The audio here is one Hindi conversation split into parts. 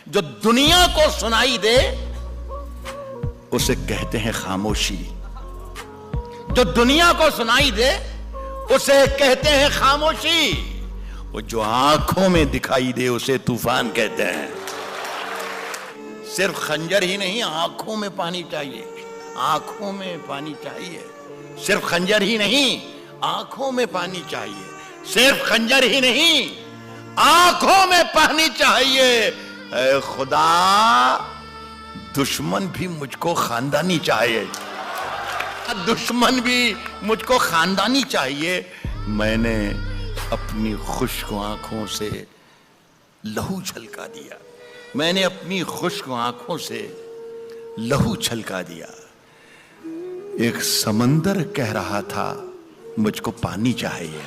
जो दुनिया को सुनाई दे उसे कहते हैं खामोशी। जो दुनिया को सुनाई दे उसे कहते हैं खामोशी। वो जो आंखों में दिखाई दे उसे तूफान कहते हैं। सिर्फ खंजर ही नहीं, आंखों में पानी चाहिए, आंखों में पानी चाहिए। सिर्फ खंजर ही नहीं, आंखों में पानी चाहिए। सिर्फ खंजर ही नहीं, आंखों में पानी चाहिए। ऐ खुदा, दुश्मन भी मुझको खानदानी चाहिए, दुश्मन भी मुझको खानदानी चाहिए। मैंने अपनी खुश्क आंखों से लहू छलका दिया, मैंने अपनी खुश्क आंखों से लहू छलका दिया। एक समंदर कह रहा था मुझको पानी चाहिए।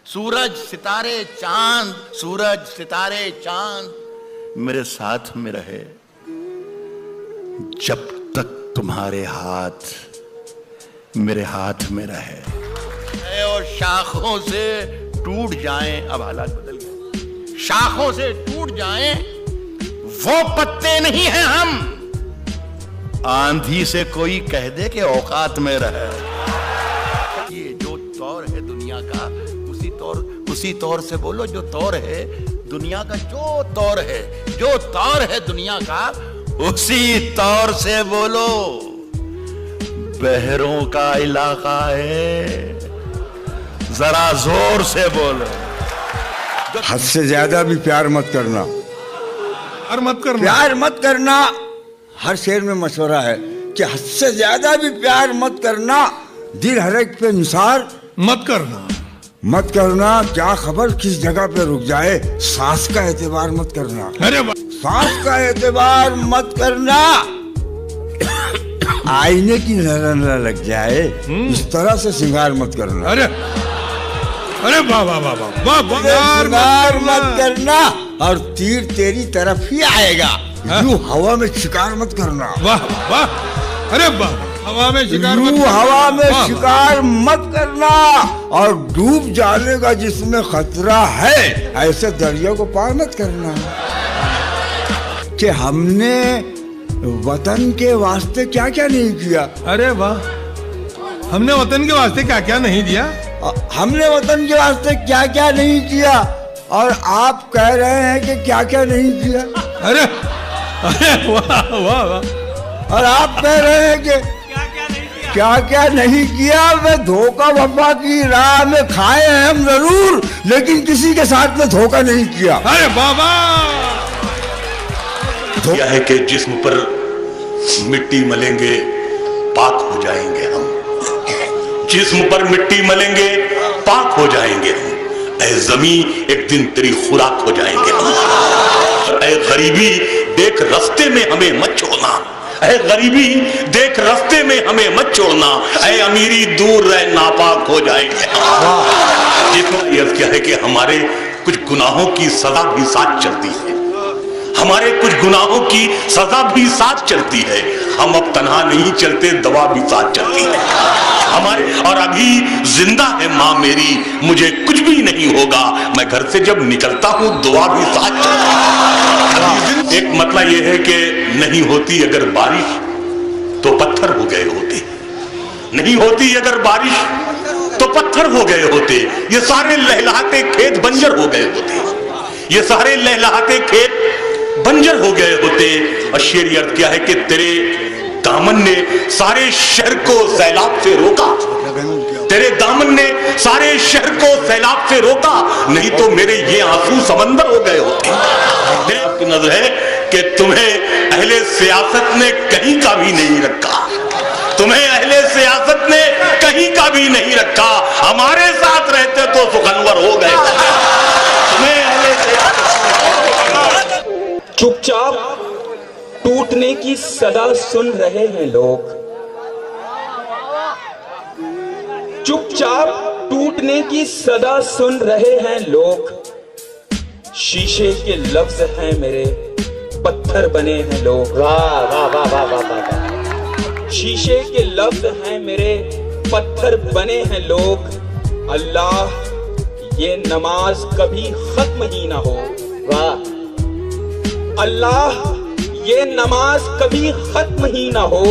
सूरज सितारे चांद, सूरज सितारे चांद मेरे साथ में रहे जब तक तुम्हारे हाथ मेरे हाथ में रहे। और शाखों से टूट जाएं, अब हालात बदल गए, शाखों से टूट जाएं वो पत्ते नहीं हैं हम। आंधी से कोई कह दे कि औकात में रहे। ये जो तौर है दुनिया का, उसी तौर से बोलो। जो तौर है दुनिया का, जो तौर है, जो तौर है दुनिया का, उसी तौर से बोलो। बहरों का इलाका है, जरा जोर से बोलो। हद से ज्यादा भी प्यार मत करना, प्यार मत करना। हर शेर में मशवरा है कि हद से ज्यादा भी प्यार मत करना, दिल हर एक पे निसार मत करना, मत करना। क्या खबर किस जगह पे रुक जाए, सांस का एतबार मत करना। अरे सांस का एतबार मत करना। आईने की नजर न लग जाए, इस तरह से श्रृंगार मत करना। अरे अरे वाह वाह वाह वाह, श्रृंगार मत करना और तीर तेरी तरफ ही आएगा। यूं हवा में शिकार मत करना। वाह वाह, अरे वाह, हवा में शिकार मत करना, हवा में शिकार मत करना। और डूब जाने का जिसमें खतरा है, ऐसे दरिया को पार मत करना। कि हमने वतन के वास्ते क्या क्या नहीं किया। अरे वाह, हमने वतन के वास्ते क्या क्या नहीं दिया। हमने वतन के वास्ते क्या क्या नहीं किया, और आप कह रहे हैं कि क्या क्या नहीं किया। अरे अरे वाह वाह वाह, और आप कह रहे हैं कि क्या क्या नहीं किया। वे धोखा वफा की राह में खाए हैं हम जरूर, लेकिन किसी के साथ में धोखा नहीं किया। अरे बाबा, क्या है कि जिस्म पर मिट्टी मलेंगे पाक हो जाएंगे हम, जिस्म पर मिट्टी मलेंगे पाक हो जाएंगे हम। ऐ ज़मीं एक दिन तेरी खुराक हो जाएंगे हम। ऐ गरीबी देख रास्ते में हमें मत छोड़ना, ऐ गरीबी देख रास्ते में हमें मत छोड़ना। ऐ अमीरी दूर रह नापाक हो जाएंगे। जितना यह क्या है कि हमारे कुछ गुनाहों की सजा भी साथ चलती है, हमारे कुछ गुनाहों की सजा भी साथ चलती है। हम अब तन्हा नहीं चलते, दवा भी साथ चलती है हमारे। और अभी जिंदा है माँ मेरी, मुझे कुछ भी नहीं होगा। मैं घर से जब निकलता हूँ दुआ भी साथ चलती है। एक मतलब यह है कि नहीं होती अगर बारिश तो पत्थर हो गए होते, नहीं होती अगर बारिश तो पत्थर हो गए होते। ये सारे लहलहाते खेत बंजर हो गए होते, ये सारे लहलहाते खेत बंजर हो गए होते। और शेर अर्थ क्या है कि तेरे दामन ने सारे शहर को सैलाब से रोका, तेरे दामन ने सारे शहर को सैलाब से रोका, नहीं तो मेरे ये आंसू समंदर हो गए होते। आपकी नजर है कि तुम्हें अहले सियासत ने कहीं का भी नहीं रखा, तुम्हें अहले सियासत ने कहीं का भी नहीं रखा। हमारे साथ रहते तो सुखनवर हो गए। तुम्हें अहले सियासत चुपचाप टूटने की सदा सुन रहे हैं लोग, चुपचाप टूटने की सदा सुन रहे हैं लोग। शीशे के लफ्ज हैं मेरे, पत्थर बने हैं लोग। वाह वाह वाह वाह वाह वाह। शीशे के लफ्ज हैं मेरे, पत्थर बने हैं लोग। अल्लाह ये नमाज कभी खत्म ही ना हो। वाह। अल्लाह ये नमाज कभी खत्म ही ना हो,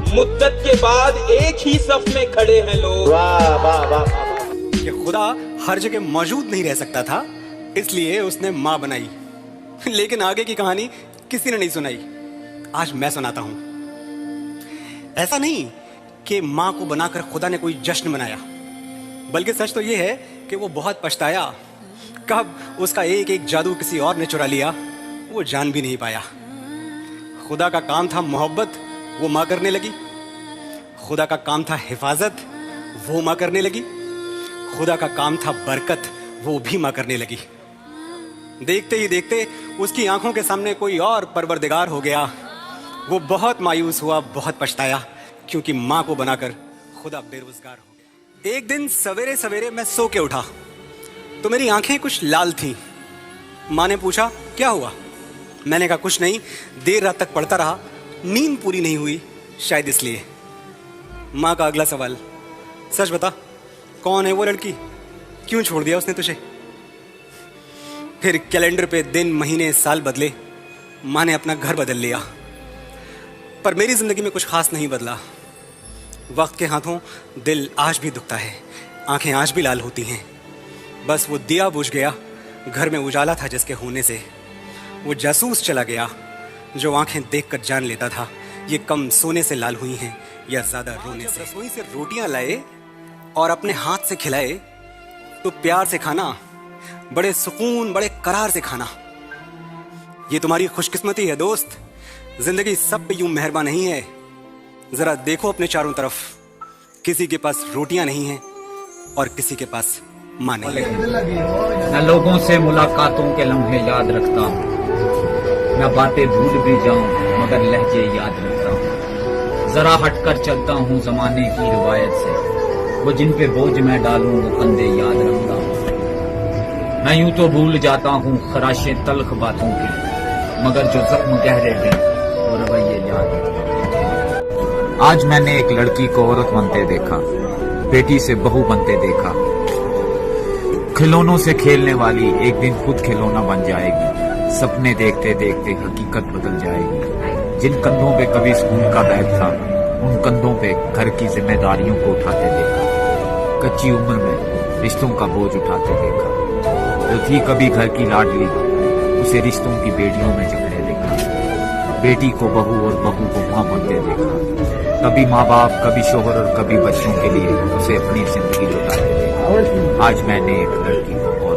मुद्दत के बाद एक ही सफ में खड़े हैं लोग। वाह वाह वाह वाह। ये खुदा हर जगह मौजूद नहीं रह सकता था, इसलिए उसने माँ बनाई। लेकिन आगे की कहानी किसी ने नहीं सुनाई, आज मैं सुनाता हूं। ऐसा नहीं कि माँ को बनाकर खुदा ने कोई जश्न मनाया, बल्कि सच तो यह है कि वो बहुत पछताया। कब उसका एक एक जादू किसी और ने चुरा लिया वो जान भी नहीं पाया। खुदा का काम था मोहब्बत, वो माँ करने लगी। खुदा का काम था हिफाजत, वो माँ करने लगी। खुदा का काम था बरकत, वो भी माँ करने लगी। देखते ही देखते उसकी आंखों के सामने कोई और परवरदिगार हो गया। वो बहुत मायूस हुआ, बहुत पछताया, क्योंकि माँ को बनाकर खुदा बेरोजगार हो गया। एक दिन सवेरे सवेरे मैं सो के उठा तो मेरी आंखें कुछ लाल थीं। माँ ने पूछा क्या हुआ? मैंने कहा कुछ नहीं, देर रात तक पढ़ता रहा, नींद पूरी नहीं हुई, शायद इसलिए। माँ का अगला सवाल, सच बता कौन है वो लड़की, क्यों छोड़ दिया उसने तुझे? फिर कैलेंडर पे दिन महीने साल बदले, माँ ने अपना घर बदल लिया, पर मेरी जिंदगी में कुछ खास नहीं बदला। वक्त के हाथों दिल आज भी दुखता है, आंखें आज भी लाल होती हैं। बस वो दिया बुझ गया, घर में उजाला था जिसके होने से। वो जासूस चला गया जो आंखें देखकर जान लेता था ये कम सोने से लाल हुई हैं या ज्यादा रोने से। रसोई से रोटियां लाए और अपने हाथ से खिलाए तो प्यार से खाना, बड़े सुकून बड़े करार से खाना। ये तुम्हारी खुशकिस्मती है दोस्त, जिंदगी सब पे यूं मेहरबान नहीं है। जरा देखो अपने चारों तरफ, किसी के पास रोटियां नहीं हैं और किसी के पास माँ नहीं है। मैं लोगों से मुलाकातों के लम्हे याद रखता हूँ, मैं बातें भूल भी जाऊं मगर लहजे याद रखता हूँ। जरा हटकर चलता हूँ जमाने की रिवायत से, वो जिन पे बोझ मैं डालूं वो कंधे याद रखता हूँ। मैं यूं तो भूल जाता हूँ खराशे तल्ख बातों की, मगर जो जख्म गहरे हैं वो रवैये याद रखता हूँ। आज मैंने एक लड़की को औरत बनते देखा, बेटी से बहू बनते देखा। खिलौनों से खेलने वाली एक दिन खुद खिलौना बन जाएगी। सपने देखते देखते हकीकत बदल जाएगी। जिन कंधों पे कभी स्कूल का बैग था, उन कंधों पे घर की जिम्मेदारियों को उठाते देखा। कच्ची उम्र में रिश्तों का बोझ उठाते देखा। जो थी कभी घर की लाडली, उसे रिश्तों की बेड़ियों में जकड़े देखा। बेटी को बहू और बहू को माँ बनते देखा। कभी माँ बाप, कभी शोहर और कभी बच्चों के लिए उसे अपनी जिंदगी लुटाते देखा। आज मैंने एक लड़की को